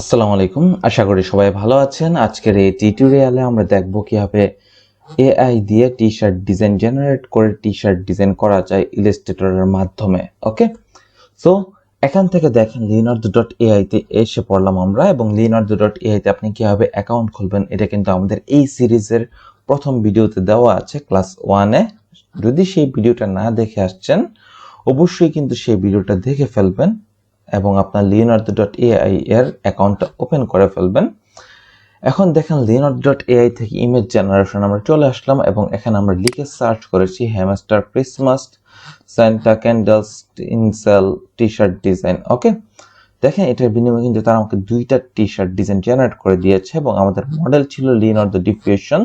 আসসালামু আলাইকুম, আশা করি সবাই ভালো আছেন। আজকের এই টিউটোরিয়ালে আমরা দেখব কিভাবে এআই দিয়ে টি-শার্ট ডিজাইন জেনারেট করে টি-শার্ট ডিজাইন করা যায় ইলাস্ট্রেটরের মাধ্যমে। ওকে, সো এখান থেকে দেখেন leonardo.ai তে এসে পড়লাম আমরা, এবং leonardo.ai তে আপনি কিভাবে অ্যাকাউন্ট খুলবেন এটা কিন্তু আমাদের এই সিরিজের প্রথম ভিডিওতে দেওয়া আছে ক্লাস 1-এ। যদি সেই ভিডিওটা না দেখে আসছেন অবশ্যই কিন্তু সেই ভিডিওটা দেখে ফেলবেন এবং আপনার leonardo.ai এর অ্যাকাউন্টটা ওপেন করে ফেলবেন। এখন দেখেন leonardo.ai থেকে ইমেজ জেনারেশন আমরা চলে আসলাম এবং এখানে আমরা লিখে সার্চ করেছি hamster Christmas Santa candles incel T-shirt design. Okay, দেখেন এটার বিনিময়ে কিন্তু তারা আমাকে দুইটা টি-শার্ট ডিজাইন জেনারেট করে দিয়েছে এবং আমাদের মডেল ছিল লিওনার্দো ডিফিউশন,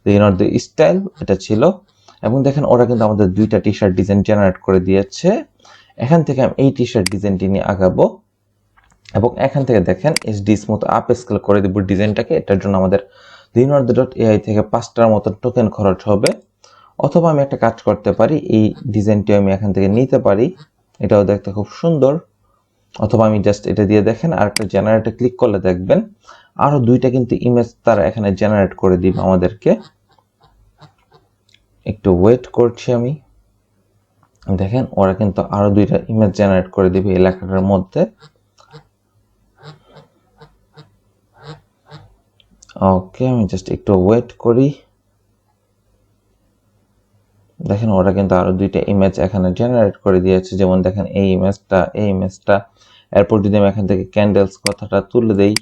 লিওনার্দো স্টাইল এটা ছিল। এবং দেখেন ওরা কিন্তু আমাদের দুইটা টি-শার্ট ডিজাইন জেনারেট করে দিয়েছে। এখান থেকে আমি এই টি-শার্ট ডিজাইনটি নিয়ে আগাবো এবং এখান থেকে দেখেন এইচডি স্মুথ আপ স্কেল করে দিব ডিজাইনটাকে। এটার জন্য আমাদের leonardo.ai থেকে 5টার মতো টোকেন খরচ হবে, অথবা আমি একটা কাজ করতে পারি, এই ডিজাইনটি আমি এখান থেকে নিতে পারি, এটাও দেখতে খুব সুন্দর। অথবা আমি জাস্ট এটা দিয়ে দেখেন আর একটা জেনারেটে ক্লিক করলে দেখবেন আরো দুইটা কিন্তু ইমেজ তারা এখানে জেনারেট করে দিবে আমাদেরকে। একটু ওয়েট করছি আমি, দেখেন ওরা কিন্তু আরো দুইটা ইমেজ জেনারেট করে দিবে এই লেখাটার মধ্যে। ওকে, আমি জাস্ট একটু ওয়েট করি। দেখেন ওরা কিন্তু আরো দুইটা ইমেজ এখানে জেনারেট করে দিয়েছে, যেমন দেখেন এই ইমেজটা। এরপর যদি আমি এখান থেকে ক্যান্ডেলস কথাটা তুলে দেই,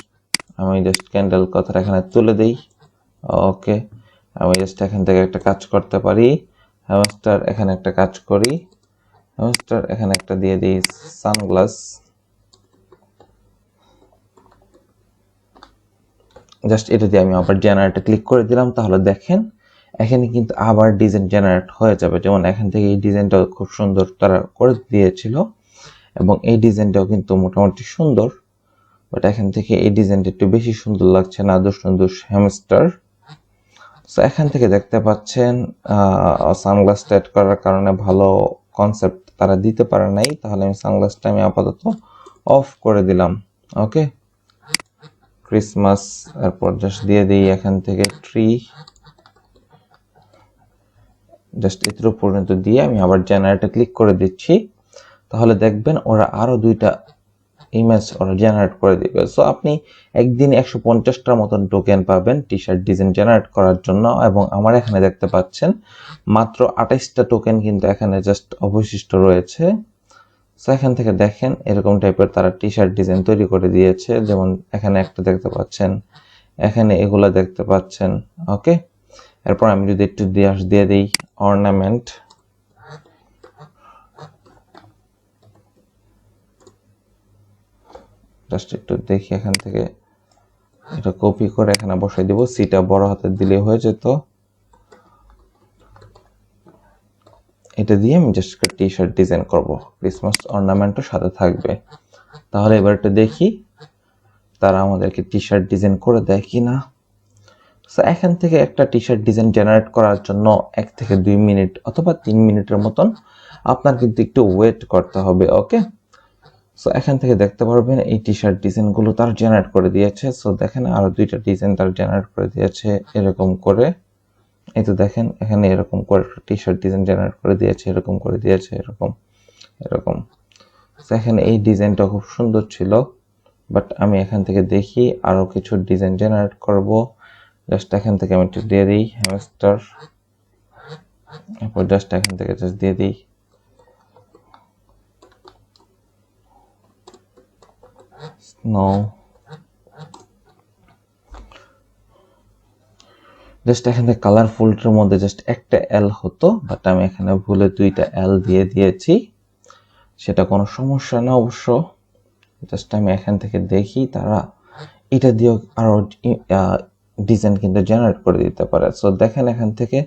আমি জাস্ট ক্যান্ডেল কথাটা এখানে তুলে দেই। ওকে, আমি জাস্ট এখান থেকে একটা কাজ করতে পারি, হ্যামস্টার এখানে একটা কাজ করি, হ্যামস্টার এখানে একটা দিয়ে দিই সানগ্লাস। জাস্ট এটা দিয়ে আমি আবার জেনারেটে ক্লিক করে দিলাম, তাহলে দেখেন এখানে কিন্তু আবার ডিজাইন জেনারেট হয়ে যাবে। যেমন এখান থেকে এই ডিজাইনটাও খুব সুন্দর তারা করে দিয়েছিল এবং এই ডিজাইনটাও কিন্তু মোটামুটি সুন্দর, বাট এখান থেকে এই ডিজাইনটা একটু বেশি সুন্দর লাগছে না, দুষ হ্যামস্টার। সো এখান থেকে দেখতে পাচ্ছেন সানগ্লাসটা অ্যাড করার কারণে ভালো কনসেপ্ট তারা দিতে পারে নাই, তাহলে আমি সানগ্লাসটা আমি আপাতত অফ করে দিলাম। ওকে, ক্রিসমাস, এরপর জাস্ট দিয়ে দিই এখান থেকে ট্রি, জাস্ট এতটুকু পর্যন্ত দিয়ে আমি আবার জেনারেটে ক্লিক করে দিচ্ছি, তাহলে দেখবেন ওরা আরো দুইটা ইমেজ ওরা জেনারেট করে দিবে। সো আপনি একদিন 150টার মতন টোকেন পাবেন টি-শার্ট ডিজাইন জেনারেট করার জন্য, এবং আমার এখানে দেখতে পাচ্ছেন মাত্র 28টা টোকেন কিন্তু এখানে জাস্ট অবশিষ্ট রয়েছে। সো এখান থেকে দেখেন এরকম টাইপের তারা টি-শার্ট ডিজাইন তৈরি করে দিয়েছে, যেমন এখানে একটা দেখতে পাচ্ছেন, এখানে এগুলা দেখতে পাচ্ছেন। ওকে, এরপর আমি যদি একটু দিয়ে দিই অর্নামেন্ট, জাস্ট একটু দেখি এখান থেকে এটা কপি করে এখানে বসাই দিব, সিটা বড় হাতে দিলে হয়ে যেত। এটা দিয়ে আমি জাস্ট একটা টি-শার্ট ডিজাইন করব, ক্রিসমাস অর্নামেন্টও সাথে থাকবে। তাহলে এবার একটু দেখি তারা আমাদেরকে টি-শার্ট ডিজাইন করে দেয় কিনা। সো এখান থেকে একটা টি-শার্ট ডিজাইন জেনারেট করার জন্য 1 থেকে 2 মিনিট অথবা 3 মিনিটের মতন আপনার কিন্তু একটু ওয়েট করতে হবে। ওকে, সো এখান থেকে দেখতে পারবেন এই টি-শার্ট ডিজাইনগুলো তারা জেনারেট করে দিয়েছে। সো দেখেন আরো দুইটা ডিজাইন তারা জেনারেট করে দিয়েছে এরকম করে। এই তো দেখেন এখানে এরকম করে টি-শার্ট ডিজাইন জেনারেট করে দিয়েছে, এরকম করে দিয়েছে, এরকম। এখানে এই ডিজাইনটা খুব সুন্দর ছিল, বাট আমি এখান থেকে দেখি আরো কিছু ডিজাইন জেনারেট করব। জাস্ট এখান থেকে আমি একটু দিয়ে দিই হ্যামস্টার, এরপর জাস্ট এখান থেকে জাস্ট দিয়ে দিই স্নো। জাস্ট এখান থেকে কালারফুলটার মধ্যে জাস্ট একটা এল হতো, বাট আমি এখানে ভুলে দুইটা এল দিয়ে দিয়েছি, সেটা কোনো সমস্যা না অবশ্য। জাস্ট আমি এখান থেকে দেখি তারা এটা দিয়েও আরো ডিজাইন কিন্তু জেনারেট করে দিতে পারে। সো দেখেন এখান থেকে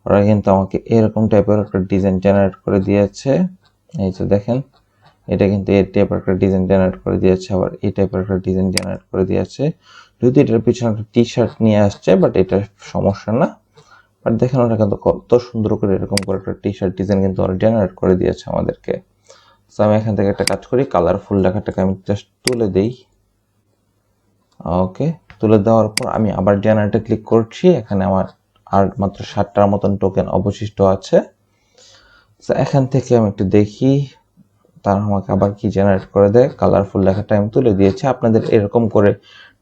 ওরা কিন্তু আমাকে এরকম টাইপের একটা ডিজাইন জেনারেট করে দিয়েছে। এই যে দেখেন এটা কিন্তু এই টাইপের একটা ডিজাইন জেনারেট করে দিয়েছে, আবার এই টাইপের একটা ডিজাইন জেনারেট করে দিয়েছে। যদি এটার পিছনে একটা টি-শার্ট নিয়ে আসছে, বাট এটা সমস্যা না। বাট দেখেন ওরা কিন্তু কত সুন্দর করে এরকম করে একটা টি-শার্ট ডিজাইন কিন্তু ওরা জেনারেট করে দিয়েছে আমাদেরকে। সো আমি এখান থেকে একটা কাজ করি, কালারফুল লেখাটাকে আমি জাস্ট তুলে দেই, ওকে, তুলে দেওয়ার পর আমি আবার জেনারেটে ক্লিক করছি। এখানে আমার আর মাত্র 7টার মতন টোকেন অবশিষ্ট আছে। তো এখান থেকে আমি একটু দেখি তারা আমাকে আবার কি জেনারেট করে দেয়। কালারফুল লেখাটা আমি তুলে দিয়েছি। আপনাদের এরকম করে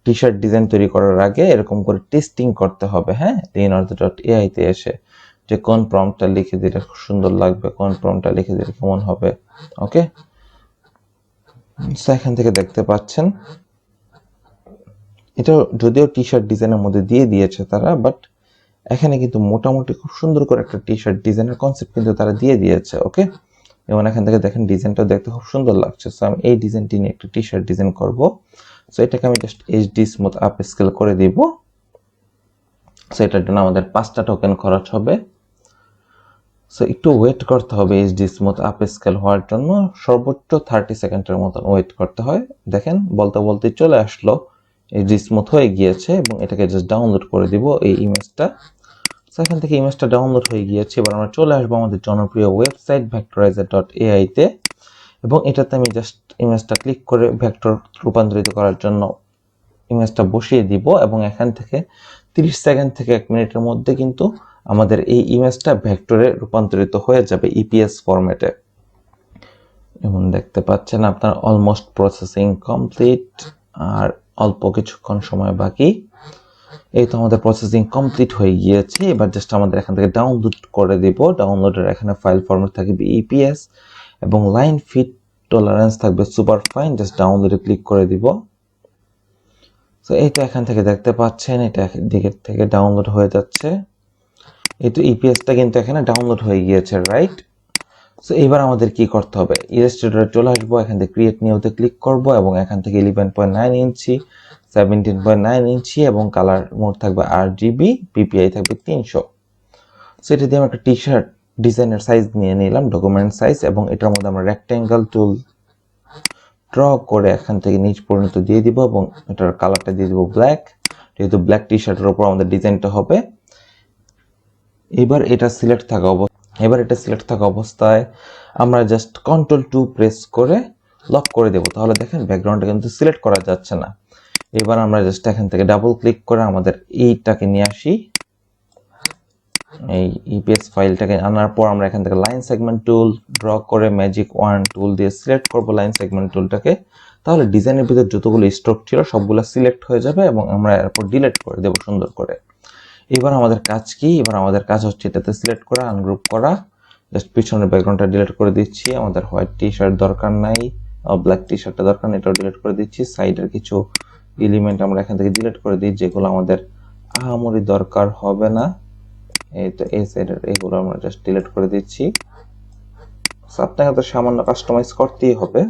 টি শার্ট ডিজাইন তৈরি করার আগে এরকম করে টেস্টিং করতে হবে, হ্যাঁ, leonardo.ai তে এসে, যে কোন প্রম্পটটা লিখে দিলে খুব সুন্দর লাগবে, কোন প্রম্পটটা লিখে দিলে কেমন হবে। ওকে, এখান থেকে দেখতে পাচ্ছেন এটা যদিও টি শার্ট ডিজাইনের মধ্যে দিয়ে দিয়েছে তারা, বাট এখানে কিন্তু মোটামুটি খুব সুন্দর করে একটা টি শার্ট ডিজাইনের কনসেপ্ট কিন্তু তারা দিয়ে দিয়েছে। ওকে, এবং এখান থেকে দেখেন ডিজাইনটা দেখতে খুব সুন্দর লাগছে। সো আমি এই ডিজাইনটি নিয়ে একটা টি শার্ট ডিজাইন করব। সো এটাকে আমি just HD smooth up scale করে দিব। সো এটার জন্য আমাদের 5টা টোকেন খরচ হবে। সো একটু ওয়েট করতে হবে এইচডি স্মুথ আপ স্কেল হওয়ার জন্য, সর্বোচ্চ 30 সেকেন্ডের মতন ওয়েট করতে হয়। দেখেন বলতে বলতে চলে আসলো, এইচডি স্মুথ হয়ে গিয়েছে এবং এটাকে জাস্ট ডাউনলোড করে দিব এই ইমেজটা। সো এখান থেকে ইমেজটা ডাউনলোড হয়ে গিয়েছে। এবার আমরা চলে আসবো আমাদের জনপ্রিয় ওয়েবসাইট vectorizer.ai তে, এবং এটাতে আমি জাস্ট ইমেজটা ক্লিক করে ভেক্টর রূপান্তরিত করার জন্য ইমেজটা বসিয়ে দিব, এবং এখান থেকে 30 সেকেন্ড থেকে 1 মিনিটের মধ্যে কিন্তু আমাদের এই ইমেজটা ভেক্টরে রূপান্তরিত হয়ে যাবে ইপিএস ফরম্যাটে। এবং দেখতে পাচ্ছেন আপনার অলমোস্ট প্রসেসিং কমপ্লিট, আর অল্প কিছুক্ষণ সময় বাকি। এই তো আমাদের প্রসেসিং কমপ্লিট হয়ে গিয়েছে। এবার জাস্ট আমাদের এখান থেকে ডাউনলোড করে দিব। ডাউনলোডের এখানে ফাইল ফরম্যাট থাকবে ইপিএস এবং লাইন ফিট টলারেন্স থাকবে সুপার ফাইন। জাস্ট ডাউনলোডে ক্লিক করে দিব। তো এইটা এখান থেকে দেখতে পাচ্ছেন, এটা দিকের থেকে ডাউনলোড হয়ে যাচ্ছে। এই তো ইপিএসটা কিন্তু এখানে ডাউনলোড হয়ে গিয়েছে, রাইট? সো এবার আমাদের কি করতে হবে, ইলাস্ট্রেটরে চলে আসবো, এখান থেকে ক্রিয়েট নিউতে ক্লিক করব এবং এখান থেকে 11.9 ইঞ্চি, 17.9 ইঞ্চি এবং কালার মোড থাকবে RGB, পিপিআই থাকবে 300। সো এটা দিয়ে আমরা একটা টি শার্ট ডিজাইনের সাইজ নিয়ে নিলাম, ডকুমেন্ট সাইজ, এবং এটার মধ্যে আমরা রেক্ট্যাঙ্গেল টুল ড্র করে এখান থেকে নিচ পর্যন্ত দিয়ে দিব এবং এটার কালারটা দিয়ে দিব ব্ল্যাক, যেহেতু ব্ল্যাক টি শার্টের উপর আমাদের ডিজাইনটা হবে। এবার এটা সিলেক্ট থাকা অবস্থায় আমরা জাস্ট Ctrl+2 প্রেস করে লক করে দেব। তাহলে দেখেন ব্যাকগ্রাউন্ডটা কিন্তু সিলেক্ট করা যাচ্ছে না। এবার আমরা জাস্ট এখান থেকে ডাবল ক্লিক করে আমাদের এইটাকে নিয়ে আসি, এই ইপিএস ফাইলটাকে আনার পর আমরা এখান থেকে লাইন সেগমেন্ট টুল ড্র করে ম্যাজিক 1 টুল দিয়ে সিলেক্ট করব লাইন সেগমেন্ট টুলটাকে। তাহলে ডিজাইনের ভিতর যতগুলো স্ট্রোক ছিল সবগুলো সিলেক্ট হয়ে যাবে এবং আমরা এরপর ডিলিট করে দেব সুন্দর করে। এবার আমাদের কাজ কি? এবার আমাদের কাজ হচ্ছে এটাতে সিলেক্ট করা, আনগ্রুপ করা। জাস্ট পিছনের ব্যাকগ্রাউন্ডটা ডিলিট করে দিচ্ছি, আমাদের হোয়াইট টি শার্ট দরকার নাই, ব্ল্যাক টি শার্টটা দরকার নেই, এটাও ডিলিট করে দিচ্ছি। সাইডের কিছু এলিমেন্ট আমরা এখান থেকে ডিলিট করে দিই, যেগুলো আমাদের আহামরি দরকার হবে না। এই তো এই সাইডের এইগুলো আমরা জাস্ট ডিলিট করে দিচ্ছি। আপনাকে তো সামান্য কাস্টমাইজ করতেই হবে।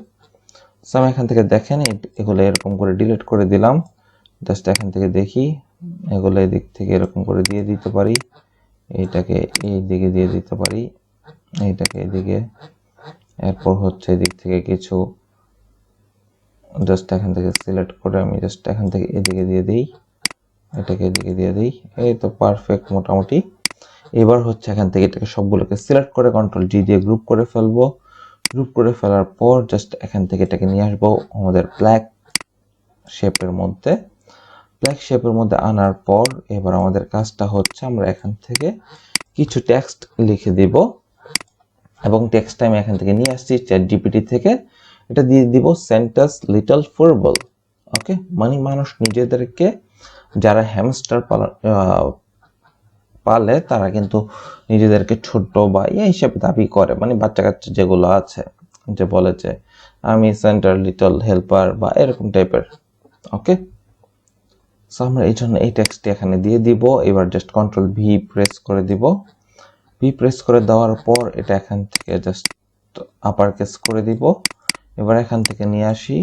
সো আমি এখান থেকে দেখেন এগুলো এরকম করে ডিলিট করে দিলাম। জাস্ট এখান থেকে দেখি এগুলো এদিক থেকে এরকম করে দিয়ে দিতে পারি, এইটাকে এই দিকে দিয়ে দিতে পারি, এইটাকে এদিকে, এরপর হচ্ছে এদিক থেকে কিছু জাস্ট এখান থেকে সিলেক্ট করে আমি জাস্ট এখান থেকে এদিকে দিয়ে দিই, এটাকে এদিকে দিয়ে দিই। এই তো পারফেক্ট মোটামুটি। এবার হচ্ছে এখান থেকে এটাকে সবগুলোকে সিলেক্ট করে Ctrl+G দিয়ে গ্রুপ করে ফেলবো। গ্রুপ করে ফেলার পর জাস্ট এখান থেকে এটাকে নিয়ে আসবো আমাদের ব্ল্যাক শেপের মধ্যে। আনার পর এবার আমাদের কাজটা হচ্ছে আমরা এখান থেকে কিছু টেক্সট লিখে দিব, এবং টেক্সটটা আমি এখান থেকে নিয়ে আসছি ChatGPT থেকে। এটা দিয়ে দিব সেন্টাস লিটল ফুরবল। ওকে, মানে মানুষ নিজেদেরকে, যারা হ্যামস্টার পালে তারা কিন্তু নিজেদেরকে ছোট বা ইয়ে হিসেবে দাবি করে, মানে বাচ্চা কাচ্চা যেগুলো আছে, যে বলে যে আমি সেন্টার লিটল হেল্পার বা এরকম টাইপের। ওকে, সো আমরা এই জন্য এই টেক্সটটি এখানে দিয়ে দিব। এবার জাস্ট Ctrl+V প্রেস করে দিব। প্রেস করে দেওয়ার পর এটা এখান থেকে জাস্ট আপার কেস করে দিব। এবার এখান থেকে নিয়ে আসি,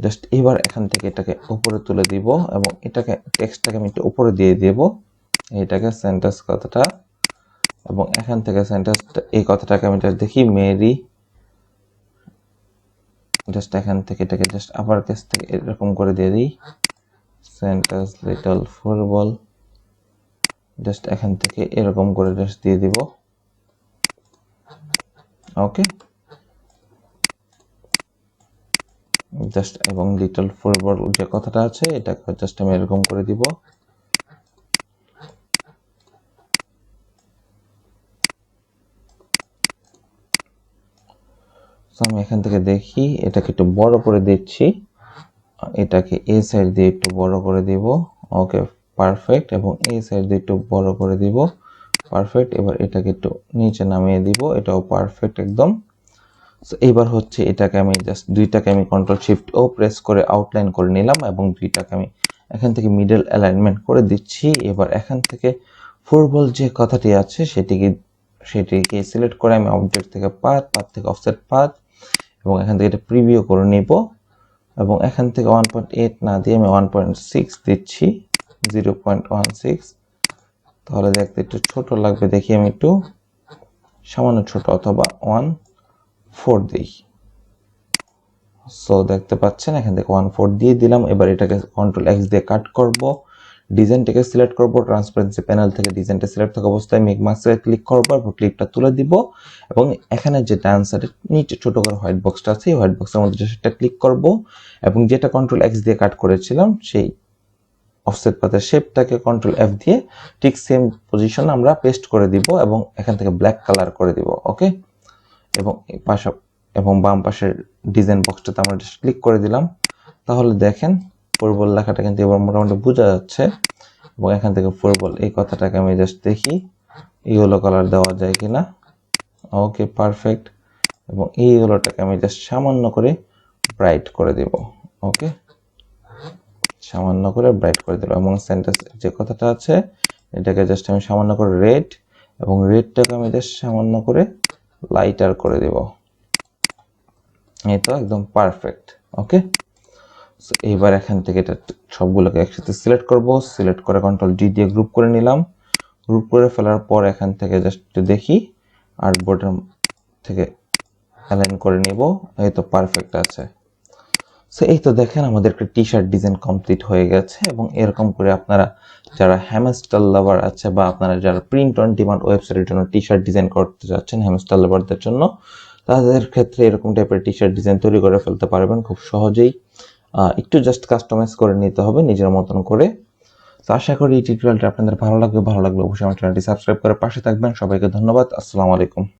জাস্ট এবার এখান থেকে এটাকে উপরে তুলে দিব এবং এটাকে টেক্সটটাকে আমি একটু উপরে দিয়ে দেব, এইটাকে সেন্টেন্স কথাটা, এবং এখান থেকে সেন্টেন্স এই কথাটাকে আমি জাস্ট দেখি মেরি, জাস্ট এখান থেকে এটাকে জাস্ট আপার কেস থেকে এরকম করে দিয়ে দিই, সেন্টেন্স লিটল ফুটবল, জাস্ট এখান থেকে এরকম করে জাস্ট দিয়ে দিব। ওকে, জাস্ট এবং লিটল ফরওয়ার্ড যে কথাটা আছে এটাকে জাস্ট আমি এরকম করে দিব। তো আমি এখান থেকে দেখি এটাকে একটু বড় করে দিচ্ছি, এটাকে এই সাইড দিয়ে একটু বড় করে দিব। Okay perfect. এবং এই সাইড দিয়ে একটু বড় করে দিব। পারফেক্ট। এবার এটাকে একটু নিচে নামিয়ে দিব, এটাও পারফেক্ট একদম। সো এবার হচ্ছে এটাকে আমি জাস্ট দুইটাকে আমি কন্ট্রোল শিফট ও প্রেস করে আউটলাইন করে নিলাম এবং দুইটাকে আমি এখান থেকে মিডল অ্যালাইনমেন্ট করে দিচ্ছি। এবার এখান থেকে ফুটবল যে কথাটি আছে সেটিকে সিলেক্ট করে আমি অবজেক্ট থেকে পাথ থেকে অফসেট পাথ এবং এখান থেকে এটা প্রিভিউ করে নিব এবং এখান থেকে 1.8 না দিয়ে আমি 1.6 দিচ্ছি, 0.16। তাহলে দেখতে একটু ছোট লাগবে, দেখি আমি একটু সামান্য ছোট অথবা 1.4 দিই। সো দেখতে পাচ্ছেন এখান থেকে 1.4 দিয়ে দিলাম। এবার এটাকে কন্ট্রোল এক্স দিয়ে কাট করব, ডিজাইনটাকে সিলেক্ট করব, ট্রান্সপারেন্সি প্যানেল থেকে ডিজাইনটা সিলেক্ট থাকা অবস্থায় মেক মাস্কে ক্লিক করব এবং ক্লিপটা তুলে দিব এবং এখানে যে ডান সাইডে নিচে ছোট করে হোয়াইট বক্সটা আছে এই হোয়াইট বক্সের মধ্যে সেটা ক্লিক করব এবং যেটা কন্ট্রোল এক্স দিয়ে কাট করেছিলাম সেই অফসেট পাথের শেপটাকে কন্ট্রোল এফ দিয়ে ঠিক সেম পজিশন আমরা পেস্ট করে দিব এবং এখান থেকে ব্ল্যাক কালার করে দিব। ওকে। এবং এবং বাম পাশের ডিজাইন বক্সটাতে আমরা জাস্ট ক্লিক করে দিলাম। তাহলে দেখেন ফুটবল লেখাটা কিন্তু এবার মোটামুটি বোঝা যাচ্ছে এবং এখান থেকে ফুটবল এই কথাটাকে আমি জাস্ট দেখি ইয়েলো কালার দেওয়া যায় কিনা। Okay perfect. এবং এই ইয়েলোটাকে আমি জাস্ট সামান্য করে ব্রাইট করে দেব। ওকে সামান্য করে ব্রাইট করে দিলাম এবং সেন্টেন্স যে কথাটা আছে এটাকে জাস্ট আমি সামান্য করে রেড এবং রেডটাকে আমি জাস্ট সামান্য করে লাইটার করে দেব। এই তো একদম পারফেক্ট। ওকে। সো এইবার এখান থেকে এটা সবগুলোকে একসাথে সিলেক্ট করব, সিলেক্ট করে কন্ট্রোল ডি দিয়ে গ্রুপ করে নিলাম। গ্রুপ করে ফেলার পর এখান থেকে জাস্ট দেখি আর্টবোর্ডের থেকে অ্যালাইন করে নিব। এই তো পারফেক্ট আছে। সো এই তো দেখেন আমাদের একটা টি শার্ট ডিজাইন কমপ্লিট হয়ে গেছে এবং এরকম করে আপনারা যারা হ্যামস্টার লাভার আছে বা আপনারা যারা প্রিন্ট অন ডিমান্ড ওয়েবসাইটের জন্য টি শার্ট ডিজাইন করতে যাচ্ছেন হ্যামস্টার লাভারদের জন্য, তাদের ক্ষেত্রে এরকম টাইপের টি শার্ট ডিজাইন তৈরি করে ফেলতে পারবেন খুব সহজেই। একটু জাস্ট কাস্টমাইজ করে নিতে হবে নিজের মতন করে। তো আশা করি এই টিউটোরিয়ালটা আপনাদের ভালো লাগবে অবশ্যই আমার চ্যানেলটি সাবস্ক্রাইব করে পাশে থাকবেন। সবাইকে ধন্যবাদ। আসসালামু আলাইকুম।